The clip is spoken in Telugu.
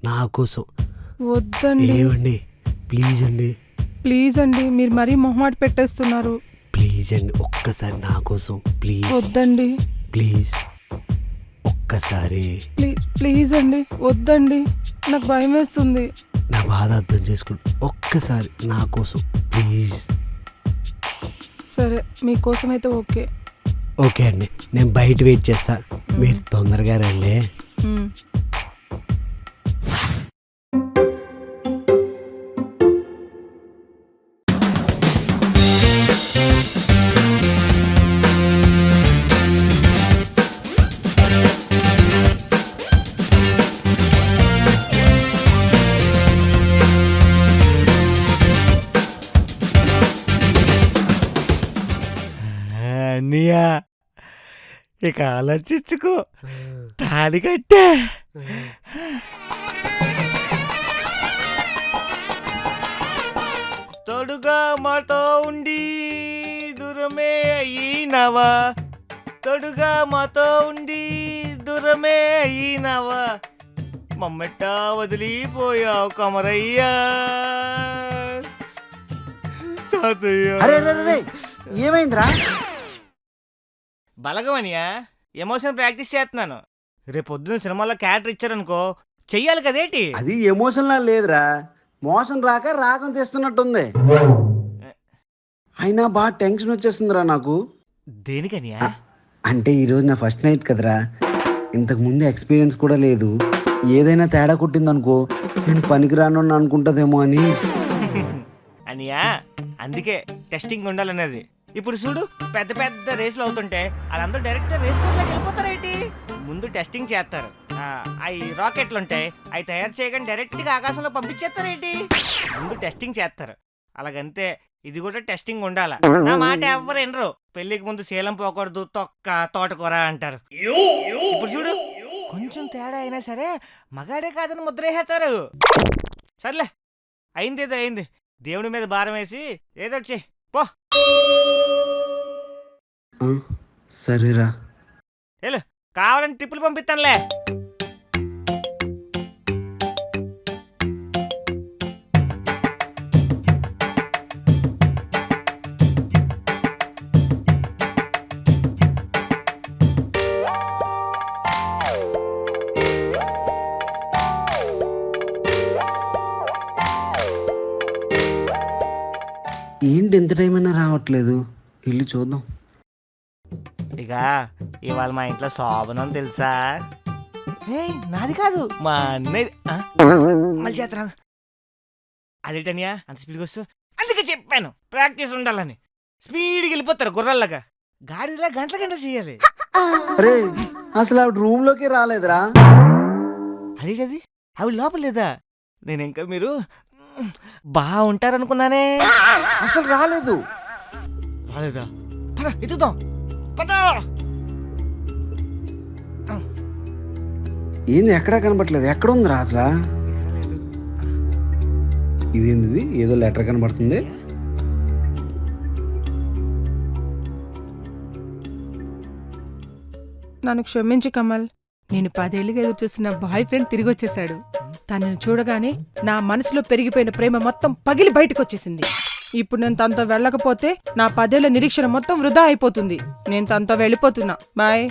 నా కోసం. వద్దండి. ఏమండి ప్లీజ్ అండి. ప్లీజ్ అండి, మీరు మరీ మొహమాట పెట్టేస్తున్నారు. ప్లీజ్ అండి, ఒక్కసారి నా కోసం ప్లీజ్. వద్దండి. ప్లీజ్ ఒక్కసారి. ప్లీజ్ అండి, వద్దండి, నాకు భయం వేస్తుంది. నా బాధ అర్థం చేసుకోండి, ఒక్కసారి నా కోసం ప్లీజ్. సరే, మీకోసం అయితే ఓకే. ఓకే అండి, నేను బయట వెయిట్ చేస్తా, మీరు తొందరగా రండి. అన్నయ్యా ఇక ఆలోచించుకో, తాళి కట్టే. తోడుగా మాతో ఉండి దూరమే అయినావా, తోడుగా మాతో ఉండి దూరమే అయినావా, మమ్మెట్ట వదిలిపోయావు కమరయ్యా. తాతయ్య ఏమైందిరా? బలగమనియా, ఎమోషన్ ప్రాక్టీస్ చేస్తున్నాను. రేపు పొద్దున్న సినిమాలో క్యారెక్టర్ ఇచ్చారనుకో, చెయ్యాలి కదేటి. అది ఎమోషన్లా లేదురా, మోషన్ రాక రాగం తీస్తున్నట్టుంది. అయినా బాగా టెన్షన్ వచ్చేస్తుందిరా నాకు. దేనికనియా? అంటే ఈరోజు నా ఫస్ట్ నైట్ కదరా, ఇంతకు ముందు ఎక్స్పీరియన్స్ కూడా లేదు. ఏదైనా తేడా కొట్టిందనుకో నేను పనికిరాను అనుకుంటుందేమో అని. అనియా, అందుకే టెస్టింగ్ ఉండాలనేది. ఇప్పుడు చూడు, పెద్ద పెద్ద రేసులు అవుతుంటే వాళ్ళందరూ డైరెక్ట్ రేస్ కోర్సులోకి వెళ్ళిపోతారేంటి? ముందు టెస్టింగ్ చేస్తారు. అవి రాకెట్లు ఉంటాయి, అవి తయారు చేయగానే డైరెక్ట్గా ఆకాశంలో పంపించేస్తారేంటి? ముందు టెస్టింగ్ చేస్తారు. అలాగంతే ఇది కూడా టెస్టింగ్ ఉండాల. నా మాట ఎవ్వరు వినరు. పెళ్లికి ముందు శీలం పోకూడదు, తొక్క తోటకూర అంటారు. ఇప్పుడు చూడు, కొంచెం తేడా అయినా సరే మగాడే కాదని ముద్రేసేస్తారు. సర్లే, అయిందేదో అయింది. దేవుడి మీద భారం వేసి ఏదో చెయ్యి పో. సరేరా, వెళ్ళు, కావాలని ట్రిప్పులు పంపిస్తానులే. ఏంటి ఎంత టైం అయినా రావట్లేదు? ఇల్లు చూద్దాం. ఇక ఇవాళ మా ఇంట్లో శోభనం తెలుసా? నాది కాదు, మా అన్నయ్య. మళ్ళీ చేతరా అదేటనియా అంత స్పీడ్గా వస్తూ? అందుకే చెప్పాను ప్రాక్టీస్ ఉండాలని. స్పీడ్కి వెళ్ళిపోతారు గుర్రాల్లాగా. గాడిలా గంటల గంట చేయాలి. అరే, అసలు ఆవిడ రూమ్ లోకి రాలేదురా. అదేది అవి లోపల లేదా? నేను ఇంకా మీరు బాగుంటారనుకున్నానే. అసలు రాలేదు. రాలేదా? పద ఎత్తుదాం, పద. ఏంది ఎక్కడా కనబడట్లేదు? ఎక్కడ ఉందిరా అసలు? ఇదేంది, ఏదో లెటర్ కనబడుతుంది. నన్ను క్షమించు కమల్. నేను 10 ఏళ్ళుగా ఎదురు చూస్తున్న బాయ్ ఫ్రెండ్ తిరిగి వచ్చేసాడు. తనని చూడగానే నా మనసులో పెరిగిపోయిన ప్రేమ మొత్తం పగిలి బయటకు వచ్చేసింది. ఇప్పుడు నేను తనతో వెళ్ళకపోతే నా 10 ఏళ్ల నిరీక్షణ మొత్తం వృధా అయిపోతుంది. నేను తనతో వెళ్ళిపోతున్నా. బాయ్.